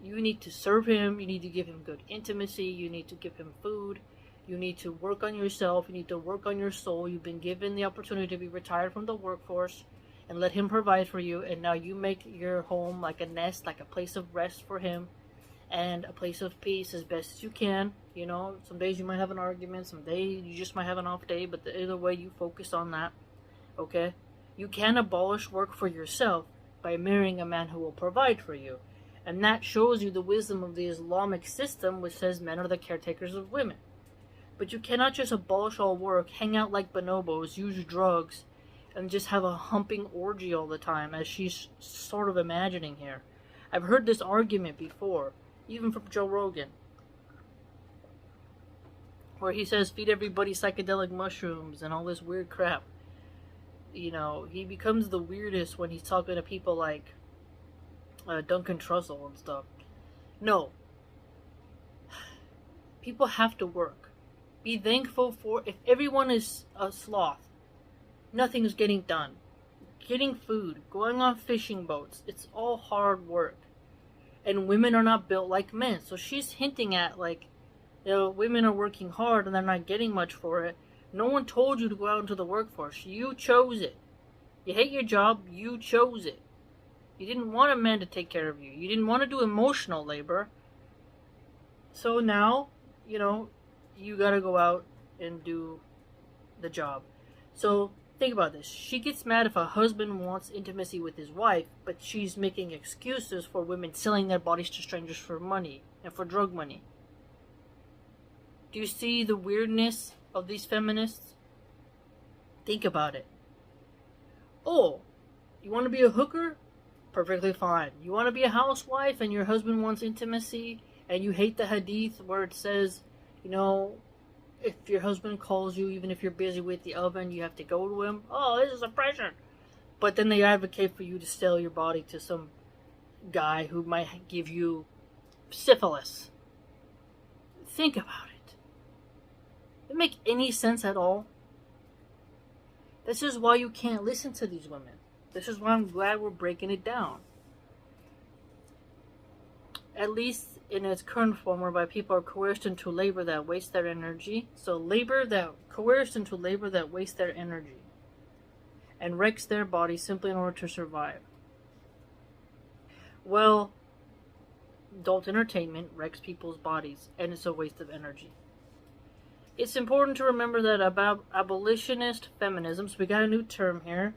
You need to serve him, you need to give him good intimacy, you need to give him food, you need to work on yourself, you need to work on your soul. You've been given the opportunity to be retired from the workforce, and let him provide for you, and now you make your home like a nest, like a place of rest for him, and a place of peace as best as you can. You know, some days you might have an argument, some days you just might have an off day, but either way, you focus on that, okay? You can abolish work for yourself by marrying a man who will provide for you. And that shows you the wisdom of the Islamic system, which says men are the caretakers of women. But you cannot just abolish all work, hang out like bonobos, use drugs, and just have a humping orgy all the time, as she's sort of imagining here. I've heard this argument before, even from Joe Rogan, where he says feed everybody psychedelic mushrooms and all this weird crap. You know, he becomes the weirdest when he's talking to people like Duncan Trussell and stuff. No. People have to work. Be thankful for... If everyone is a sloth, nothing is getting done. Getting food, going on fishing boats, it's all hard work. And women are not built like men. So she's hinting at, like, you know, women are working hard and they're not getting much for it. No one told you to go out into the workforce. You chose it. You hate your job, you chose it. You didn't want a man to take care of you. You didn't want to do emotional labor. So now, you know, you gotta go out and do the job. So think about this. She gets mad if a husband wants intimacy with his wife, but she's making excuses for women selling their bodies to strangers for money and for drug money. Do you see the weirdness of these feminists? Think about it. Oh, you want to be a hooker? Perfectly fine. You want to be a housewife and your husband wants intimacy and you hate the hadith where it says, you know, if your husband calls you, even if you're busy with the oven, you have to go to him. Oh, this is oppression. But then they advocate for you to sell your body to some guy who might give you syphilis. Think about it. Does it make any sense at all? This is why you can't listen to these women. This is why I'm glad we're breaking it down. At least in its current form, whereby people are coerced into labor that wastes their energy. So coerced into labor that wastes their energy and wrecks their body simply in order to survive. Well, adult entertainment wrecks people's bodies, and it's a waste of energy. It's important to remember that about abolitionist feminism, so we got a new term here,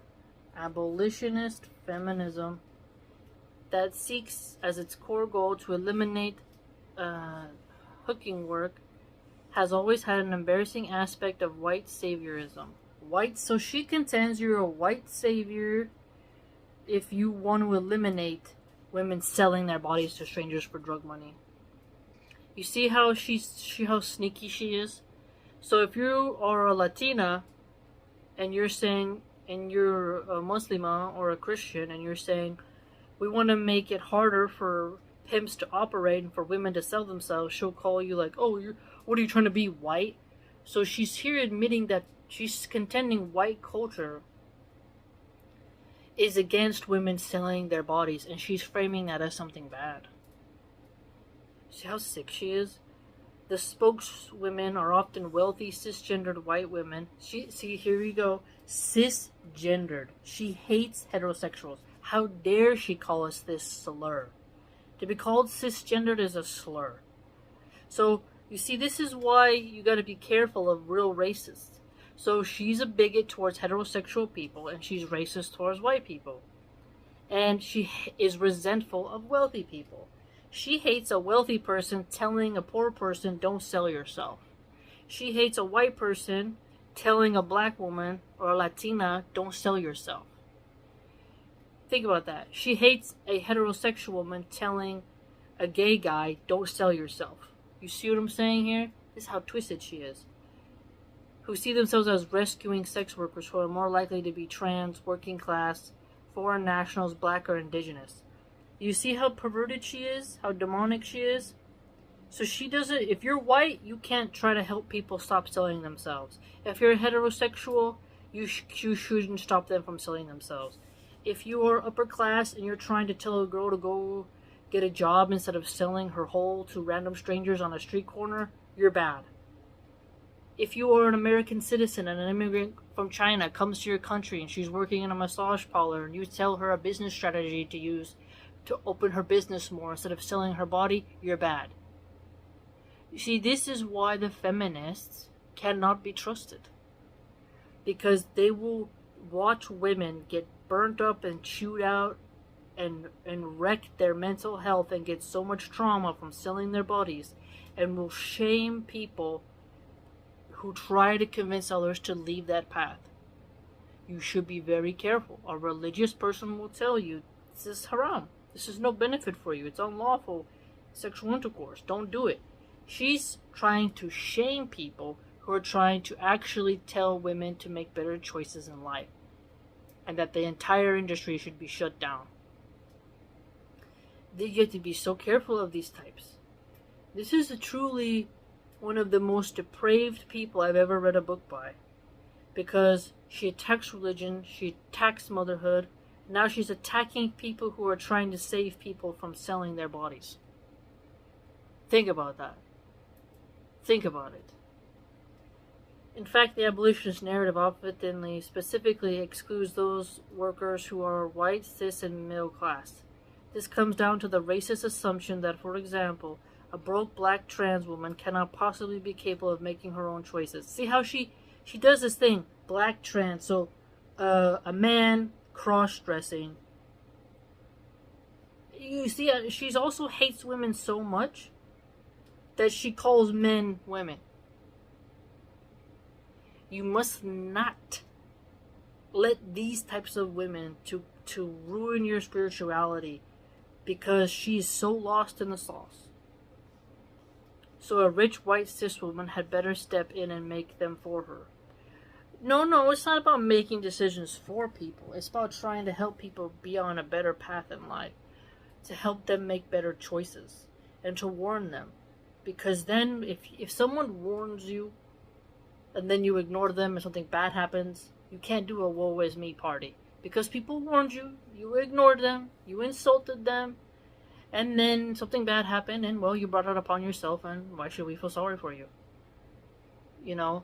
abolitionist feminism, that seeks as its core goal to eliminate hooking work, has always had an embarrassing aspect of white saviorism. So she contends you're a white savior if you want to eliminate women selling their bodies to strangers for drug money. You see how how sneaky she is? So if you are a Latina and you're saying, and you're a Muslima or a Christian, and you're saying, we want to make it harder for pimps to operate and for women to sell themselves, she'll call you like, oh, what are you trying to be, white? So she's here admitting that she's contending white culture is against women selling their bodies, and she's framing that as something bad. See how sick she is? The spokeswomen are often wealthy, cisgendered white women. See, here we go. Cisgendered. She hates heterosexuals. How dare she call us this slur? To be called cisgendered is a slur. So, you see, this is why you gotta be careful of real racists. So, she's a bigot towards heterosexual people, and she's racist towards white people. And she is resentful of wealthy people. She hates a wealthy person telling a poor person, don't sell yourself. She hates a white person telling a black woman or a Latina, don't sell yourself. Think about that. She hates a heterosexual woman telling a gay guy, don't sell yourself. You see what I'm saying here? This is how twisted she is. Who see themselves as rescuing sex workers who are more likely to be trans, working class, foreign nationals, black, or indigenous. You see how perverted she is? How demonic she is? So she doesn't, if you're white, you can't try to help people stop selling themselves. If you're heterosexual, you shouldn't stop them from selling themselves. If you are upper class and you're trying to tell a girl to go get a job instead of selling her whole to random strangers on a street corner, you're bad. If you are an American citizen and an immigrant from China comes to your country and she's working in a massage parlor and you tell her a business strategy to use to open her business more instead of selling her body, you're bad. You see, this is why the feminists cannot be trusted. Because they will watch women get burnt up and chewed out and wreck their mental health and get so much trauma from selling their bodies, and will shame people who try to convince others to leave that path. You should be very careful. A religious person will tell you, this is haram. This is no benefit for you. It's unlawful sexual intercourse. Don't do it. She's trying to shame people who are trying to actually tell women to make better choices in life, and that the entire industry should be shut down. You have to be so careful of these types. This is truly one of the most depraved people I've ever read a book by, because she attacks religion, she attacks motherhood. Now she's attacking people who are trying to save people from selling their bodies. Think about that. Think about it. In fact, the abolitionist narrative often specifically excludes those workers who are white, cis, and middle class. This comes down to the racist assumption that, for example, a broke black trans woman cannot possibly be capable of making her own choices. See how she does this thing, black trans, so a man cross-dressing. You see, she also hates women so much that she calls men women. You must not let these types of women to ruin your spirituality, because she's so lost in the sauce. So a rich white cis woman had better step in and make them for her. No, it's not about making decisions for people. It's about trying to help people be on a better path in life, to help them make better choices, and to warn them. Because then, if someone warns you, and then you ignore them and something bad happens, you can't do a woe is me party. Because people warned you, you ignored them, you insulted them, and then something bad happened, and well, you brought it upon yourself, and why should we feel sorry for you? You know?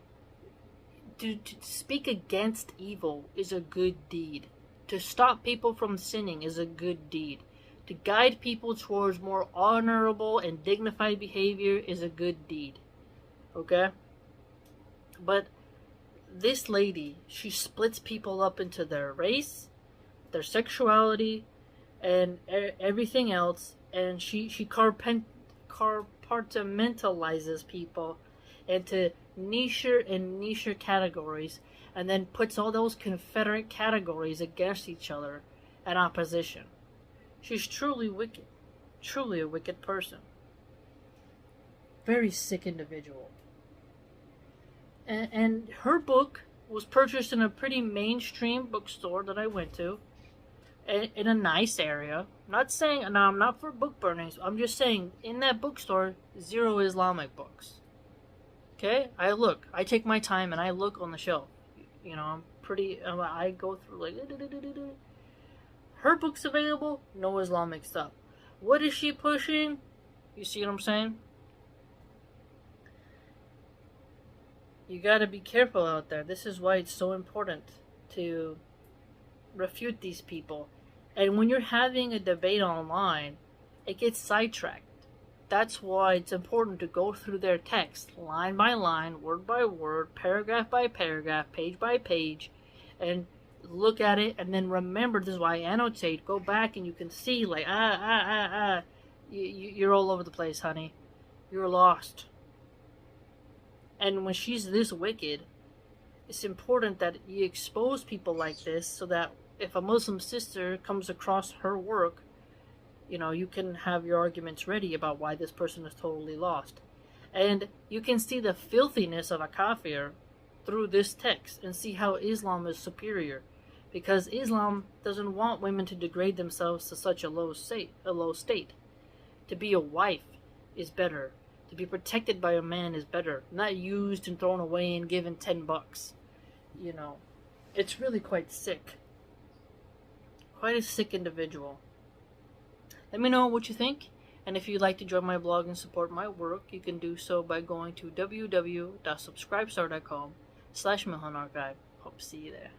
To speak against evil is a good deed. To stop people from sinning is a good deed. To guide people towards more honorable and dignified behavior is a good deed. Okay? But this lady, she splits people up into their race, their sexuality, and everything else, and she compartmentalizes people into niche categories, and then puts all those Confederate categories against each other in opposition. She's truly wicked. Truly a wicked person. Very sick individual. And her book was purchased in a pretty mainstream bookstore that I went to, in a nice area. Not saying, no, I'm not for book burnings. I'm just saying, in that bookstore, 0 Islamic books. Okay? I take my time and I look on the shelf. You know, I go through like, her book's available, no Islamic stuff. What is she pushing? You see what I'm saying? You gotta be careful out there. This is why it's so important to refute these people. And when you're having a debate online, it gets sidetracked. That's why it's important to go through their text, line by line, word by word, paragraph by paragraph, page by page, and look at it, and then remember, this is why I annotate, go back and you can see, like, you're all over the place, honey. You're lost. And when she's this wicked, it's important that you expose people like this so that if a Muslim sister comes across her work, you can have your arguments ready about why this person is totally lost. And you can see the filthiness of a kafir through this text and see how Islam is superior. Because Islam doesn't want women to degrade themselves to such a low state. To be a wife is better. To be protected by a man is better. Not used and thrown away and given $10. It's really quite sick. Quite a sick individual. Let me know what you think, and if you'd like to join my blog and support my work, you can do so by going to www.subscribestar.com/MilahanArchive. Hope to see you there.